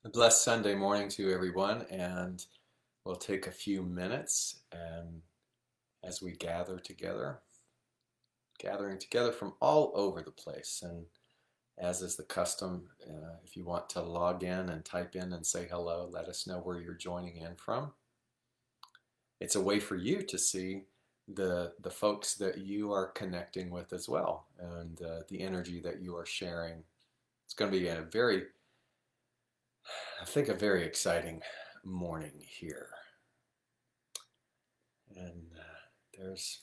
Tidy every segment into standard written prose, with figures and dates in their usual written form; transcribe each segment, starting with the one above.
A blessed Sunday morning to everyone, and we'll take a few minutes and as we gather together, gathering together from all over the place. And as is the custom, if you want to log in and type in and say hello, let us know where you're joining in from. It's a way for you to see the folks that you are connecting with as well, and the energy that you are sharing. It's going to be I think, a very exciting morning here. And there's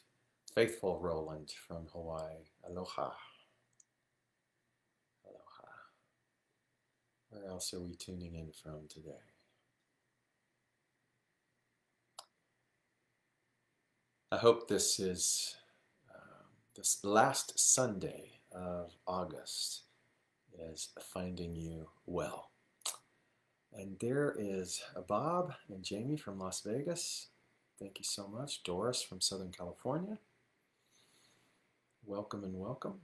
faithful Roland from Hawaii. Aloha. Aloha. Where else are we tuning in from today? I hope this is this last Sunday of August is finding you well. And there is Bob and Jamie from Las Vegas. Thank you so much. Doris from Southern California. Welcome and welcome.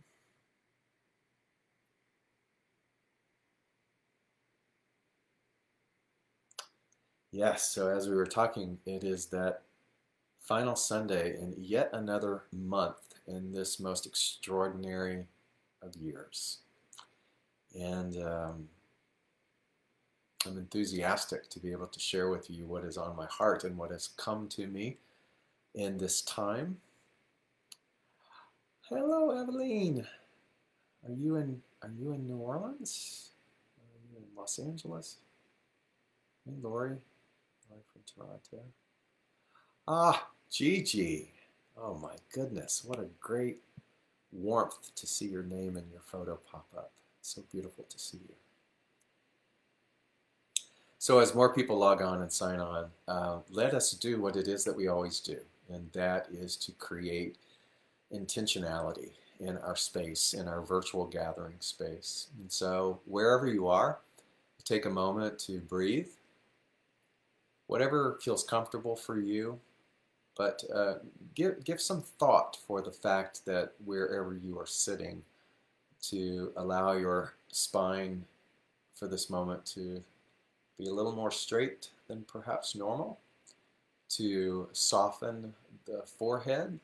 Yes, so as we were talking, it is that final Sunday in yet another month in this most extraordinary of years. And I'm enthusiastic to be able to share with you what is on my heart and what has come to me in this time. Hello, Eveline. Are you in New Orleans? Are you in Los Angeles? Hey, Lori. Lori from Toronto. Ah, Gigi. Oh my goodness, what a great warmth to see your name and your photo pop up. It's so beautiful to see you. So as more people log on and sign on, let us do what it is that we always do, and that is to create intentionality in our space, in our virtual gathering space. And so wherever you are, take a moment to breathe, whatever feels comfortable for you, but give some thought for the fact that wherever you are sitting, to allow your spine for this moment to be a little more straight than perhaps normal, to soften the forehead,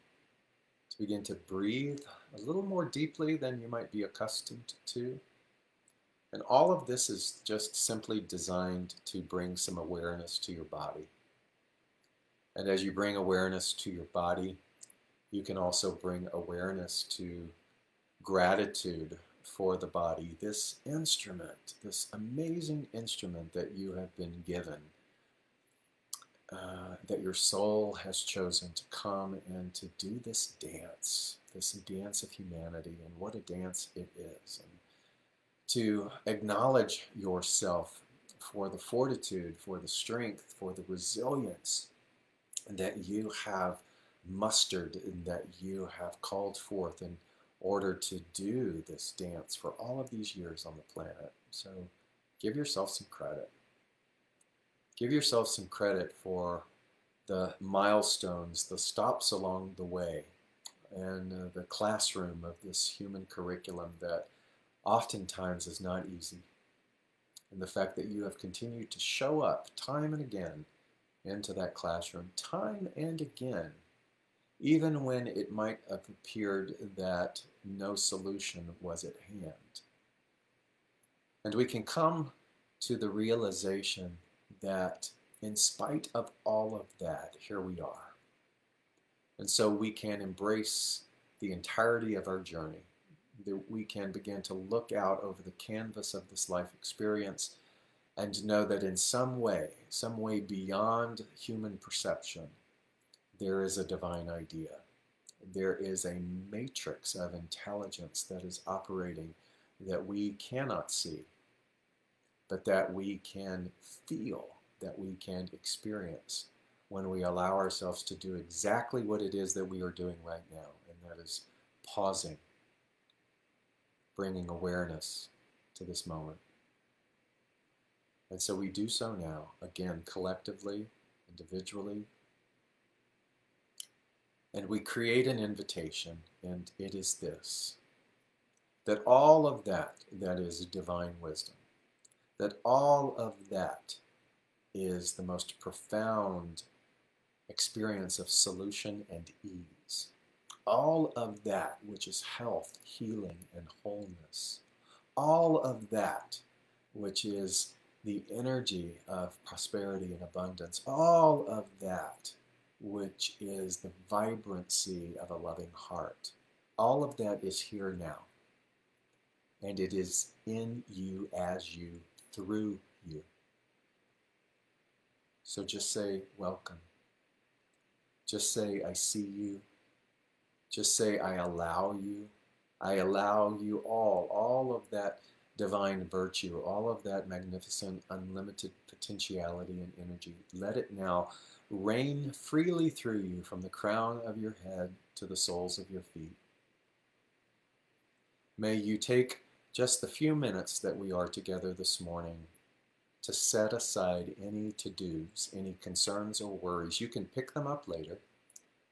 to begin to breathe a little more deeply than you might be accustomed to. And all of this is just simply designed to bring some awareness to your body. And as you bring awareness to your body, you can also bring awareness to gratitude for the body, this instrument, this amazing instrument that you have been given, that your soul has chosen to come and to do this dance of humanity, and what a dance it is. And to acknowledge yourself for the fortitude, for the strength, for the resilience that you have mustered and that you have called forth in order to do this dance for all of these years on the planet. So give yourself some credit. Give yourself some credit for the milestones, the stops along the way, and the classroom of this human curriculum that oftentimes is not easy. And the fact that you have continued to show up time and again into that classroom, time and again, even when it might have appeared that no solution was at hand. And we can come to the realization that in spite of all of that, here we are. And so we can embrace the entirety of our journey. That we can begin to look out over the canvas of this life experience and know that in some way beyond human perception, there is a divine idea. There is a matrix of intelligence that is operating that we cannot see, but that we can feel, that we can experience when we allow ourselves to do exactly what it is that we are doing right now, and that is pausing, bringing awareness to this moment. And so we do so now, again, collectively, individually, and we create an invitation, and it is this, that all of that is divine wisdom, that all of that is the most profound experience of solution and ease. All of that which is health, healing, and wholeness. All of that which is the energy of prosperity and abundance. All of that which is the vibrancy of a loving heart. All of that is here now. And it is in you, as you, through you. So just say, welcome. Just say, I see you. Just say, I allow you. I allow you all of that divine virtue, all of that magnificent, unlimited potentiality and energy. Let it now rain freely through you from the crown of your head to the soles of your feet. May you take just the few minutes that we are together this morning to set aside any to-dos, any concerns or worries. You can pick them up later,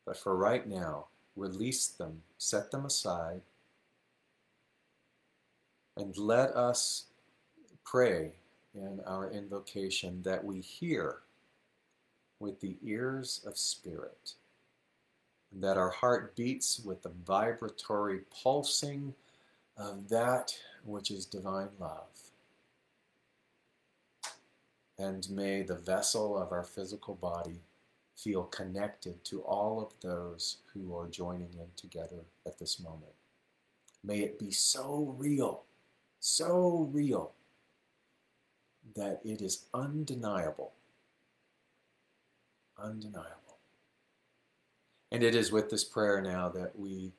but for right now, release them, set them aside, and let us pray in our invocation that we hear with the ears of spirit, and that our heart beats with the vibratory pulsing of that which is divine love. And may the vessel of our physical body feel connected to all of those who are joining in together at this moment. May it be so real that it is undeniable. Undeniable. And it is with this prayer now that we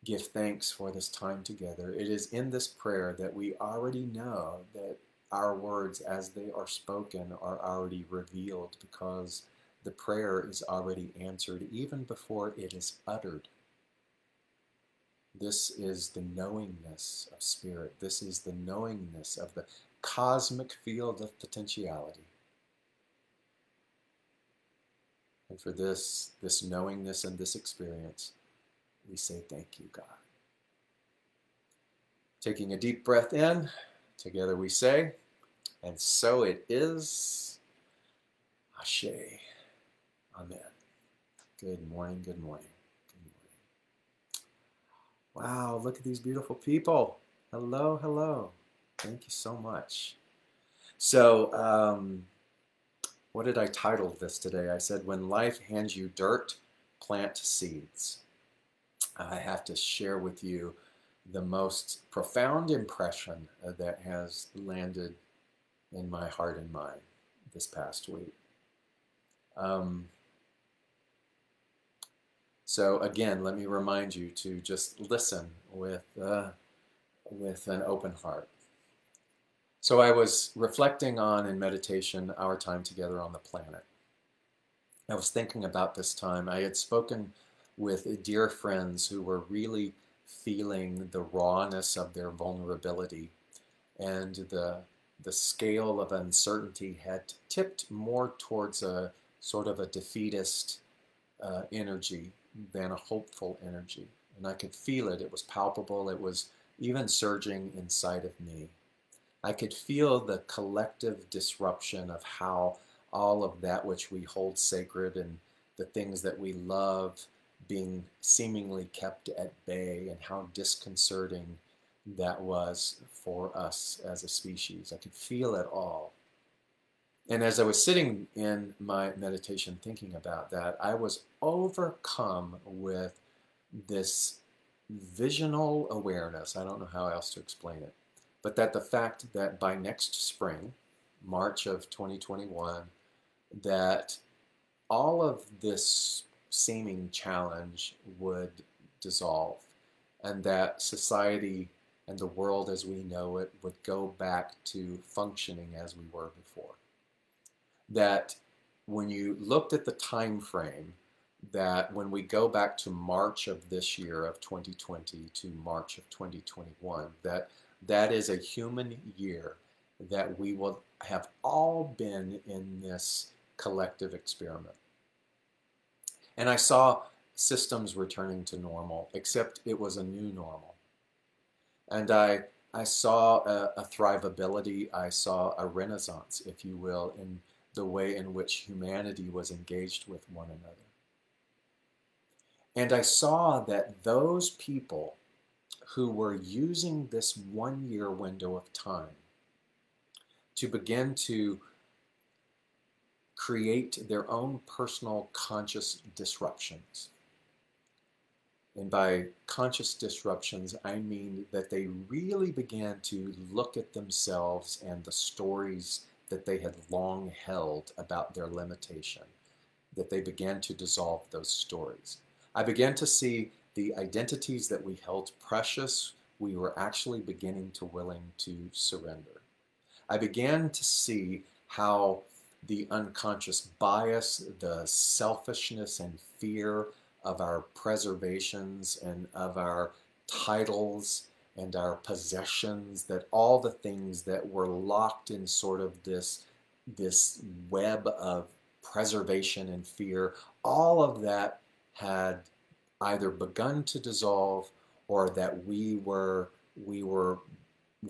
give thanks for this time together. It is in this prayer that we already know that our words as they are spoken are already revealed, because the prayer is already answered even before it is uttered. This is the knowingness of spirit. This is the knowingness of the cosmic field of potentiality. And for this knowingness and this experience, we say thank you, God. Taking a deep breath in, together we say, and so it is. Ashe. Amen. Good morning, good morning, good morning. Wow, look at these beautiful people. Hello, hello. Thank you so much. So, what did I title this today? I said, when life hands you dirt, plant seeds. I have to share with you the most profound impression that has landed in my heart and mind this past week. So again, let me remind you to just listen with an open heart. So I was reflecting on in meditation our time together on the planet. I was thinking about this time. I had spoken with dear friends who were really feeling the rawness of their vulnerability, and the scale of uncertainty had tipped more towards a sort of a defeatist energy than a hopeful energy. And I could feel it. It was palpable. It was even surging inside of me. I could feel the collective disruption of how all of that which we hold sacred and the things that we love being seemingly kept at bay, and how disconcerting that was for us as a species. I could feel it all. And as I was sitting in my meditation thinking about that, I was overcome with this visional awareness. I don't know how else to explain it, but that the fact that by next spring, March of 2021, that all of this seeming challenge would dissolve, and that society and the world as we know it would go back to functioning as we were before. That when you looked at the time frame, that when we go back to March of this year of 2020 to March of 2021, that is a human year that we will have all been in this collective experiment. And I saw systems returning to normal, except it was a new normal. And I I saw a thrivability, I saw a renaissance, if you will, in the way in which humanity was engaged with one another. And I saw that those people who were using this 1 year window of time to begin to create their own personal conscious disruptions. And by conscious disruptions, I mean that they really began to look at themselves and the stories that they had long held about their limitation, that they began to dissolve those stories. I began to see the identities that we held precious, we were actually beginning to willing to surrender. I began to see how the unconscious bias, the selfishness and fear of our preservations and of our titles and our possessions, that all the things that were locked in sort of this web of preservation and fear, all of that had either begun to dissolve or that we were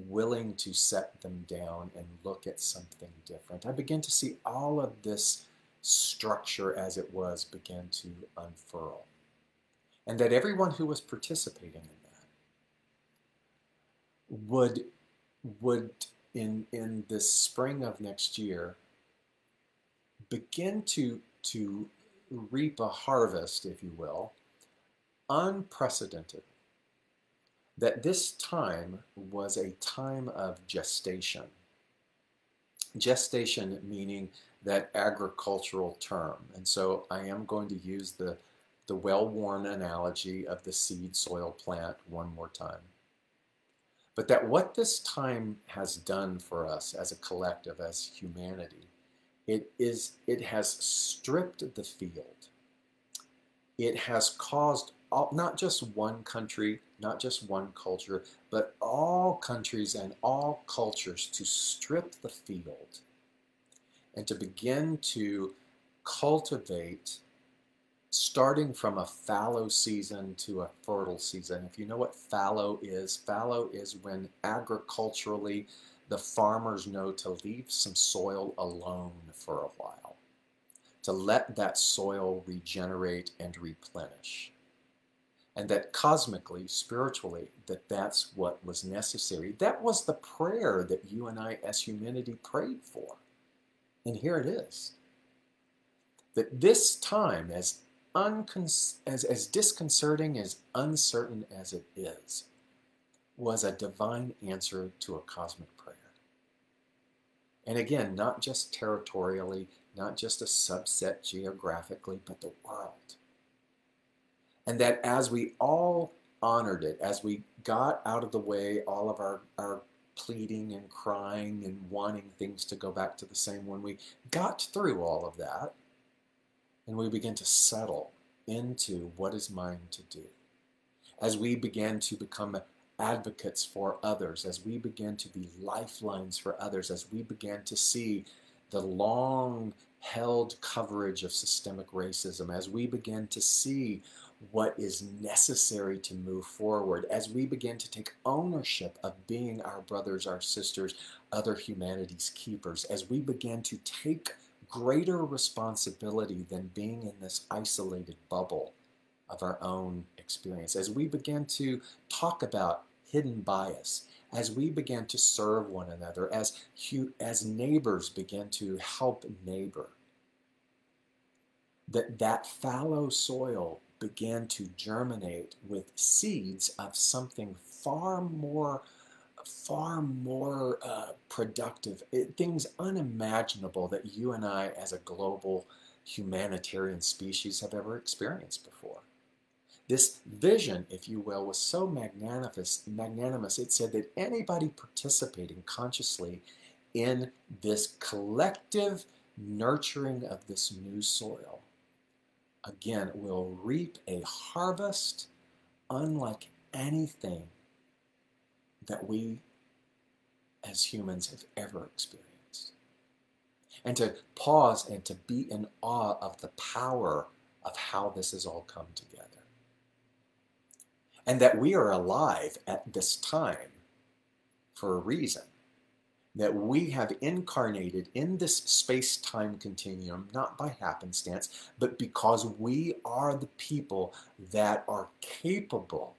willing to set them down and look at something different. I began to see all of this structure as it was begin to unfurl. And that everyone who was participating in that would in this spring of next year begin to reap a harvest, if you will, unprecedented. That this time was a time of gestation. Gestation meaning that agricultural term. And so I am going to use the well-worn analogy of the seed soil plant one more time. But that what this time has done for us as a collective, as humanity, it has stripped the field. It has caused not just one country, not just one culture, but all countries and all cultures to strip the field and to begin to cultivate, starting from a fallow season to a fertile season. If you know what fallow is when agriculturally the farmers know to leave some soil alone for a while, to let that soil regenerate and replenish. And that cosmically, spiritually, that's what was necessary. That was the prayer that you and I as humanity prayed for. And here it is. That this time, as disconcerting, as uncertain as it is, was a divine answer to a cosmic prayer. And again, not just territorially, not just a subset geographically, but the world. And that as we all honored it, as we got out of the way all of our pleading and crying and wanting things to go back to the same, when we got through all of that, and we began to settle into what is mine to do, as we began to become advocates for others, as we began to be lifelines for others, as we began to see the long-held coverage of systemic racism, as we began to see what is necessary to move forward, as we begin to take ownership of being our brothers, our sisters, other humanity's keepers, as we begin to take greater responsibility than being in this isolated bubble of our own experience, as we begin to talk about hidden bias, as we begin to serve one another, as neighbors begin to help neighbor, that fallow soil began to germinate with seeds of something far more productive, things unimaginable that you and I as a global humanitarian species have ever experienced before. This vision, if you will, was so magnanimous. It said that anybody participating consciously in this collective nurturing of this new soil, again, will reap a harvest unlike anything that we as humans have ever experienced. And to pause and to be in awe of the power of how this has all come together. And that we are alive at this time for a reason. That we have incarnated in this space-time continuum, not by happenstance, but because we are the people that are capable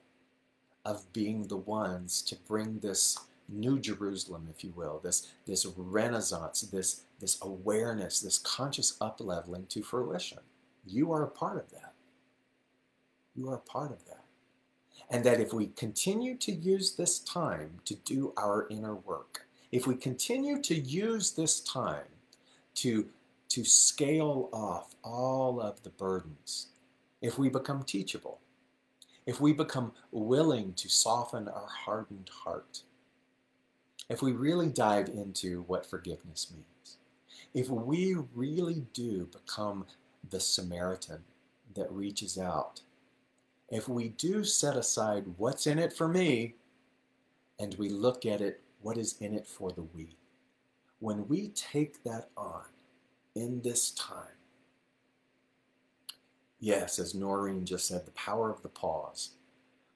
of being the ones to bring this New Jerusalem, if you will, this renaissance, this awareness, this conscious up-leveling to fruition. You are a part of that. You are a part of that. And that if we continue to use this time to do our inner work, if we continue to use this time to scale off all of the burdens, if we become teachable, if we become willing to soften our hardened heart, if we really dive into what forgiveness means, if we really do become the Samaritan that reaches out, if we do set aside what's in it for me, and we look at it, what is in it for the we? When we take that on in this time, yes, as Noreen just said, the power of the pause.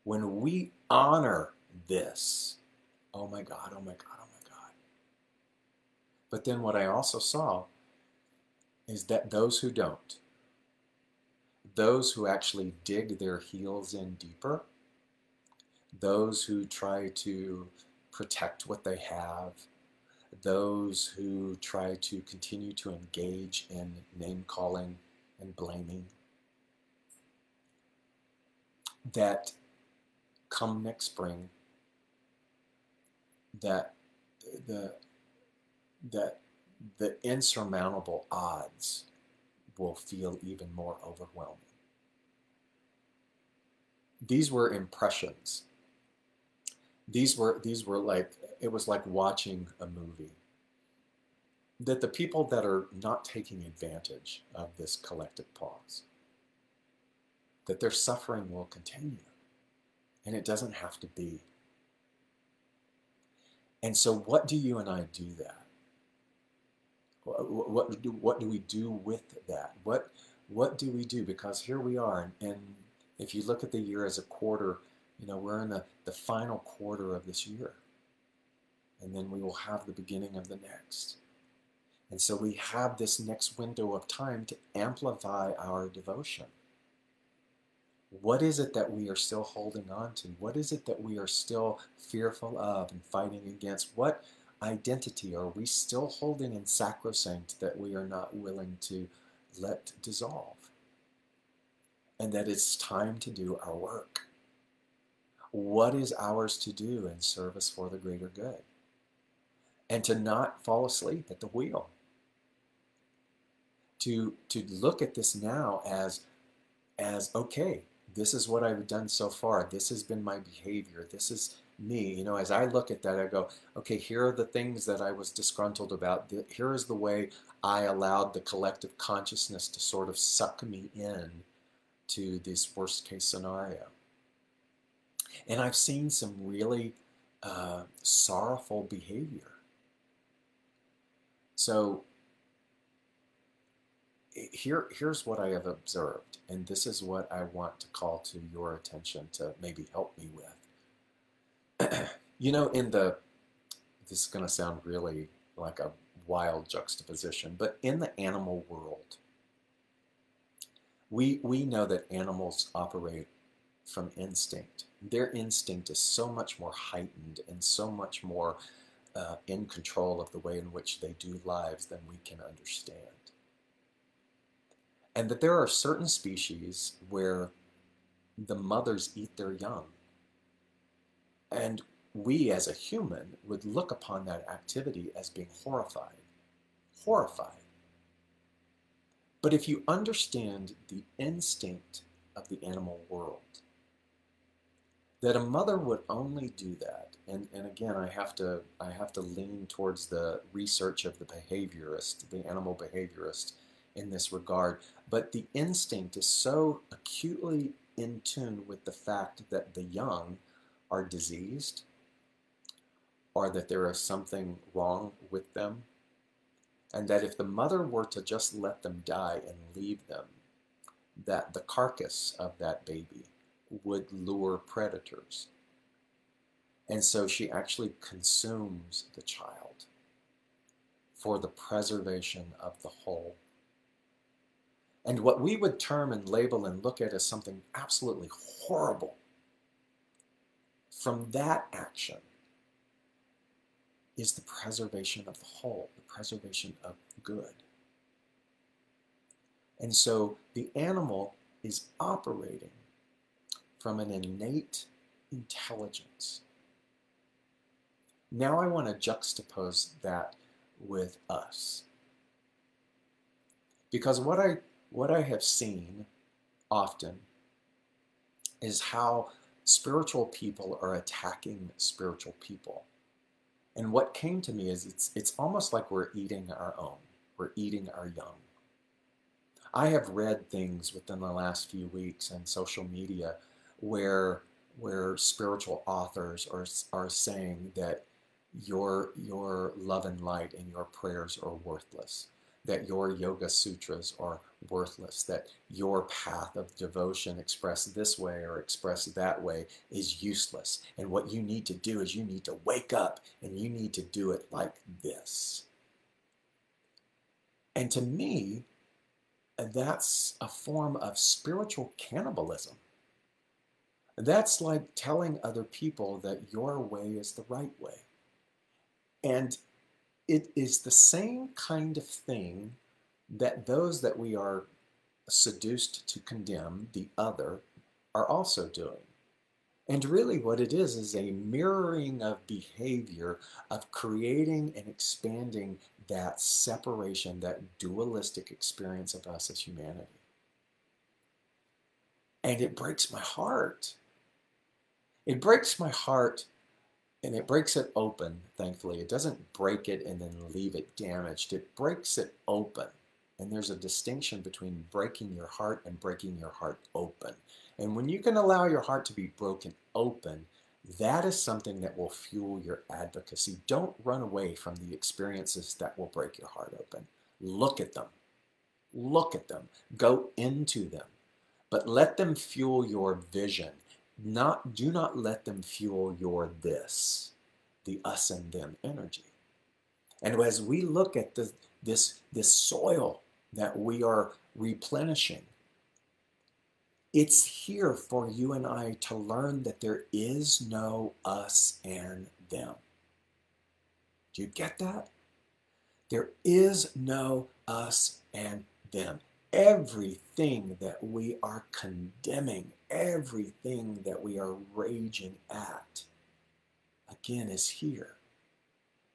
When we honor this, oh my God, oh my God, oh my God. But then what I also saw is that those who don't, those who actually dig their heels in deeper, those who try to protect what they have, those who try to continue to engage in name-calling and blaming, that come next spring, that the insurmountable odds will feel even more overwhelming. These were impressions. These were like, it was like watching a movie. That the people that are not taking advantage of this collective pause, that their suffering will continue. And it doesn't have to be. And so what do you and I do that? What do we do with that? What do we do? Because here we are, and if you look at the year as a quarter, you know, we're in the final quarter of this year. And then we will have the beginning of the next. And so we have this next window of time to amplify our devotion. What is it that we are still holding on to? What is it that we are still fearful of and fighting against? What identity are we still holding in sacrosanct that we are not willing to let dissolve? And that it's time to do our work. What is ours to do in service for the greater good? And to not fall asleep at the wheel. To look at this now as okay, this is what I've done so far. This has been my behavior. This is me. You know, as I look at that, I go, okay, here are the things that I was disgruntled about. Here is the way I allowed the collective consciousness to sort of suck me in to this worst case scenario. And I've seen some really sorrowful behavior. So here's what I have observed, and this is what I want to call to your attention to maybe help me with. You know, this is going to sound really like a wild juxtaposition, but in the animal world, we know that animals operate from instinct. Their instinct is so much more heightened and so much more in control of the way in which they do lives than we can understand. And that there are certain species where the mothers eat their young. And we as a human would look upon that activity as being horrified. Horrified. But if you understand the instinct of the animal world, that a mother would only do that, and again I have to lean towards the research of the behaviorist, the animal behaviorist in this regard, but the instinct is so acutely in tune with the fact that the young are diseased, or that there is something wrong with them, and that if the mother were to just let them die and leave them, that the carcass of that baby would lure predators. And so she actually consumes the child for the preservation of the whole. And what we would term and label and look at as something absolutely horrible from that action is the preservation of the whole, the preservation of good. And so the animal is operating from an innate intelligence. Now I want to juxtapose that with us. Because what I have seen often is how spiritual people are attacking spiritual people. And what came to me is it's almost like we're eating our own. We're eating our young. I have read things within the last few weeks on social media where spiritual authors are saying that your love and light and your prayers are worthless, that your yoga sutras are worthless, that your path of devotion expressed this way or expressed that way is useless. And what you need to do is you need to wake up and you need to do it like this. And to me, that's a form of spiritual cannibalism. That's like telling other people that your way is the right way. And it is the same kind of thing that those that we are seduced to condemn, the other, are also doing. And really what it is a mirroring of behavior of creating and expanding that separation, that dualistic experience of us as humanity. And it breaks my heart. It breaks my heart, and it breaks it open, thankfully. It doesn't break it and then leave it damaged. It breaks it open. And there's a distinction between breaking your heart and breaking your heart open. And when you can allow your heart to be broken open, that is something that will fuel your advocacy. Don't run away from the experiences that will break your heart open. Look at them. Look at them. Go into them. But let them fuel your vision. Do not let them fuel your this, the us and them energy. And as we look at this soil that we are replenishing, it's here for you and I to learn that there is no us and them. Do you get that? There is no us and them. Everything that we are condemning, everything that we are raging at, again, is here.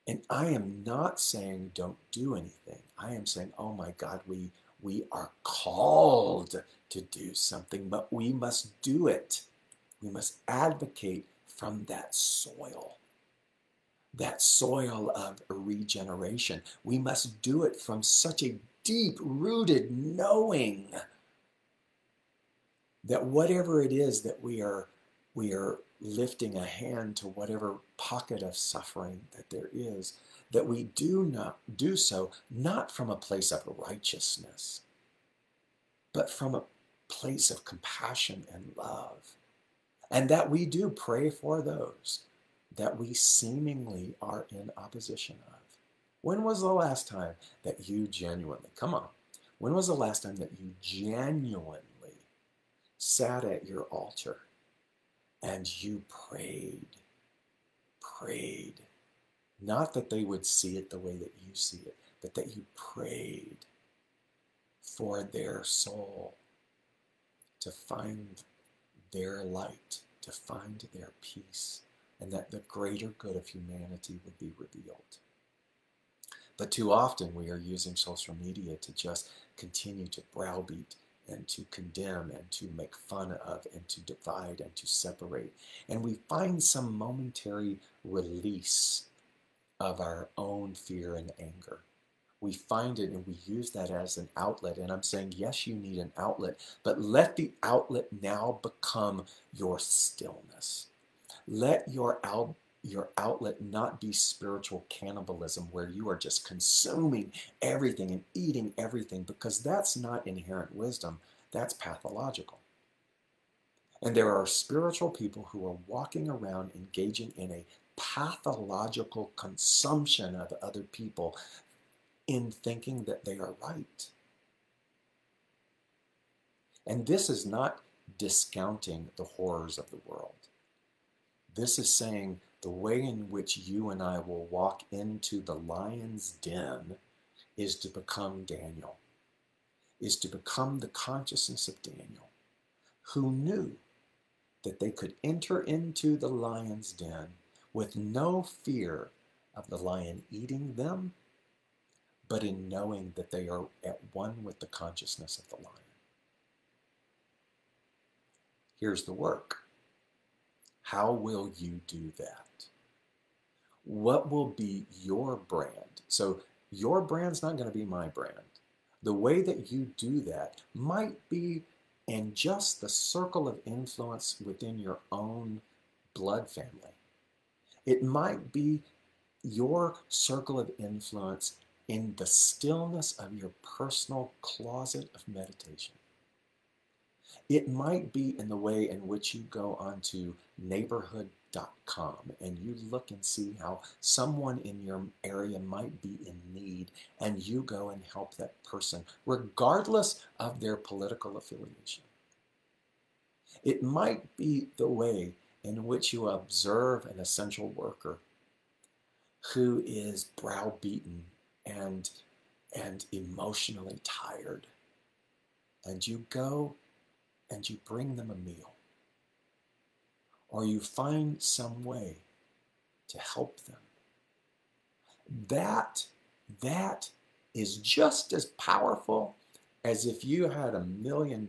And I am not saying don't do anything. I am saying, oh my God, we are called to do something, but we must do it. We must advocate from that soil of regeneration. We must do it from such a deep-rooted knowing that whatever it is that we are lifting a hand to whatever pocket of suffering that there is, that we do so not from a place of righteousness, but from a place of compassion and love. And that we do pray for those that we seemingly are in opposition of. When was the last time that you genuinely, come on, when was the last time that you genuinely sat at your altar and you prayed? Not that they would see it the way that you see it, but that you prayed for their soul to find their light, to find their peace, and that the greater good of humanity would be revealed. But too often we are using social media to just continue to browbeat and to condemn and to make fun of and to divide and to separate. And we find some momentary release of our own fear and anger. We find it and we use that as an outlet. And I'm saying, yes, you need an outlet, but let the outlet now become your stillness. Let your outlet not be spiritual cannibalism where you are just consuming everything and eating everything, because that's not inherent wisdom. That's pathological. And there are spiritual people who are walking around engaging in a pathological consumption of other people in thinking that they are right. And this is not discounting the horrors of the world. This is saying the way in which you and I will walk into the lion's den is to become Daniel, is to become the consciousness of Daniel, who knew that they could enter into the lion's den with no fear of the lion eating them, but in knowing that they are at one with the consciousness of the lion. Here's the work. How will you do that? What will be your brand? So your brand's not going to be my brand. The way that you do that might be in just the circle of influence within your own blood family. It might be your circle of influence in the stillness of your personal closet of meditation. It might be in the way in which you go onto neighborhood.com and you look and see how someone in your area might be in need, and you go and help that person, regardless of their political affiliation. It might be the way in which you observe an essential worker who is browbeaten and emotionally tired, and you go and you bring them a meal, or you find some way to help them. That is just as powerful as if you had $1 million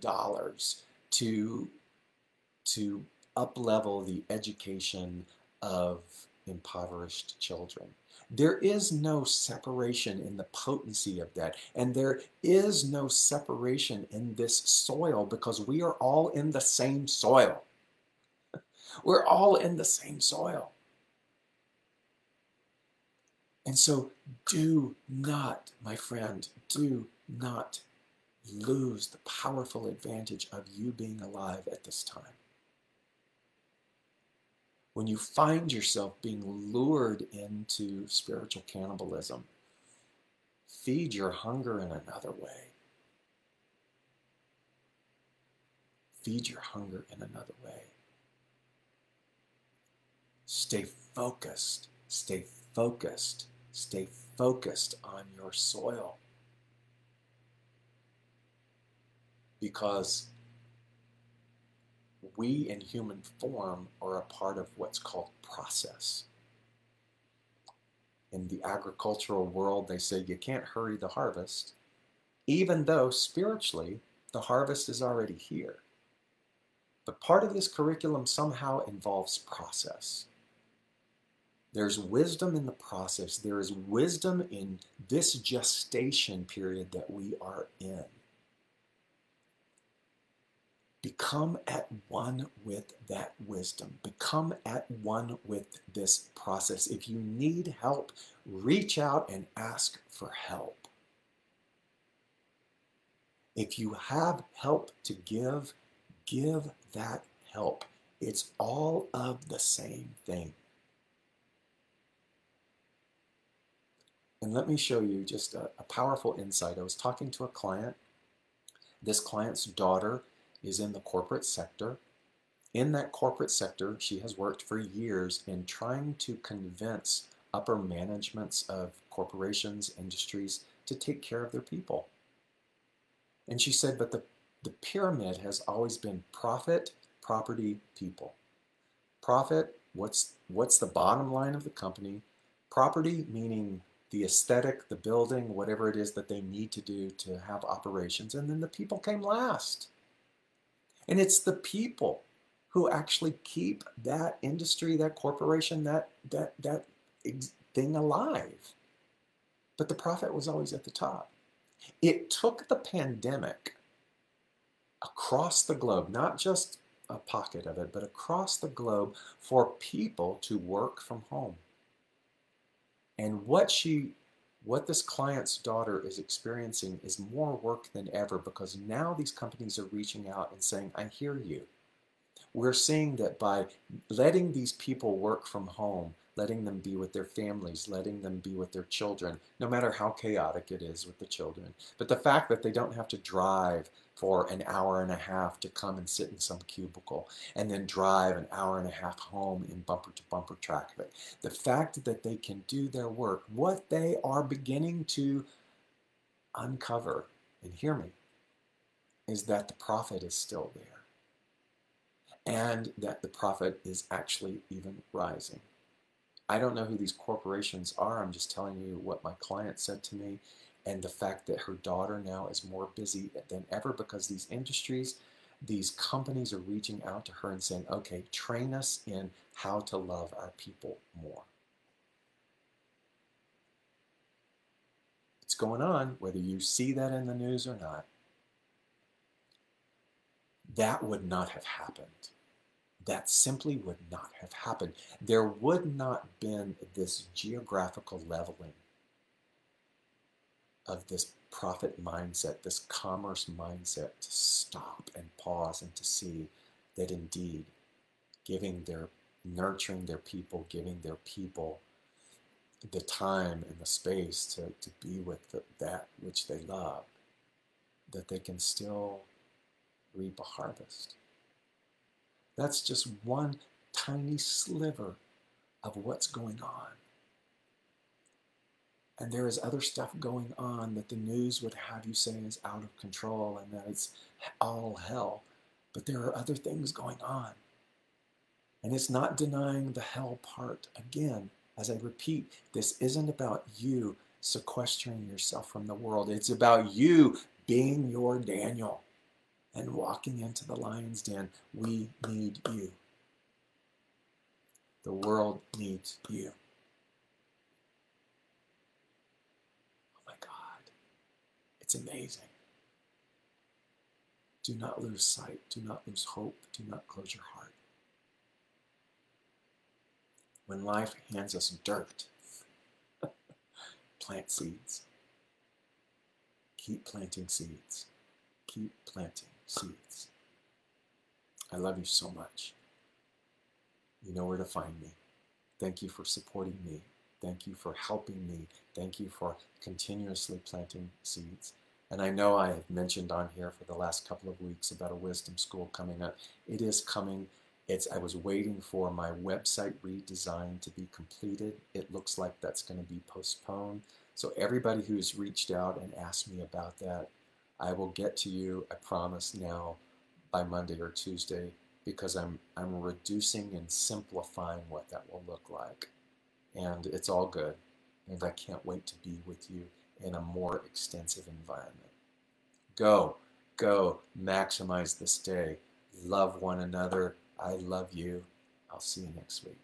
to up-level the education of impoverished children. There is no separation in the potency of that. And there is no separation in this soil, because we are all in the same soil. We're all in the same soil. And so do not, my friend, do not lose the powerful advantage of you being alive at this time. When you find yourself being lured into spiritual cannibalism, feed your hunger in another way. Feed your hunger in another way. Stay focused, stay focused, stay focused on your soil. Because we in human form are a part of what's called process. In the agricultural world, they say you can't hurry the harvest, even though spiritually the harvest is already here. But part of this curriculum somehow involves process. There's wisdom in the process. There is wisdom in this gestation period that we are in. Become at one with that wisdom. Become at one with this process. If you need help, reach out and ask for help. If you have help to give, give that help. It's all of the same thing. And let me show you just a powerful insight. I was talking to a client. This client's daughter is in the corporate sector. In that corporate sector, she has worked for years in trying to convince upper managements of corporations, industries, to take care of their people. And she said, but the pyramid has always been profit, property, people. Profit, what's the bottom line of the company? Property, meaning the aesthetic, the building, whatever it is that they need to do to have operations. And then the people came last. And it's the people who actually keep that industry, that corporation, that thing alive. But the profit was always at the top. It took the pandemic across the globe, not just a pocket of it, but across the globe, for people to work from home. And what this client's daughter is experiencing is more work than ever, because now these companies are reaching out and saying, I hear you. we're seeing that by letting these people work from home, letting them be with their families, letting them be with their children, no matter how chaotic it is with the children. But the fact that they don't have to drive for an hour and a half to come and sit in some cubicle and then drive an hour and a half home in bumper to bumper traffic. The fact that they can do their work, what they are beginning to uncover, and hear me, is that the profit is still there and that the profit is actually even rising. I don't know who these corporations are. I'm just telling you what my client said to me, and the fact that her daughter now is more busy than ever because these industries, these companies are reaching out to her and saying, okay, train us in how to love our people more. It's going on, whether you see that in the news or not. That would not have happened. That simply would not have happened. There would not been this geographical leveling of this profit mindset, this commerce mindset, to stop and pause and to see that indeed nurturing their people, giving their people the time and the space to be with that which they love, that they can still reap a harvest. That's just one tiny sliver of what's going on. And there is other stuff going on that the news would have you say is out of control and that it's all hell. But there are other things going on. And it's not denying the hell part. Again, as I repeat, this isn't about you sequestering yourself from the world. It's about you being your Daniel and walking into the lion's den. We need you. The world needs you. Oh my God. It's amazing. Do not lose sight. Do not lose hope. Do not close your heart. When life hands us dirt, plant seeds. Keep planting seeds. Keep planting seeds. I love you so much. You know where to find me. Thank you for supporting me. Thank you for helping me. Thank you for continuously planting seeds. And I know I have mentioned on here for the last couple of weeks about a wisdom school coming up. It is coming. I was waiting for my website redesign to be completed. It looks like that's going to be postponed. So everybody who's reached out and asked me about that, I will get to you, I promise now, by Monday or Tuesday, because I'm reducing and simplifying what that will look like. And it's all good. And I can't wait to be with you in a more extensive environment. Go, maximize this day. Love one another. I love you. I'll see you next week.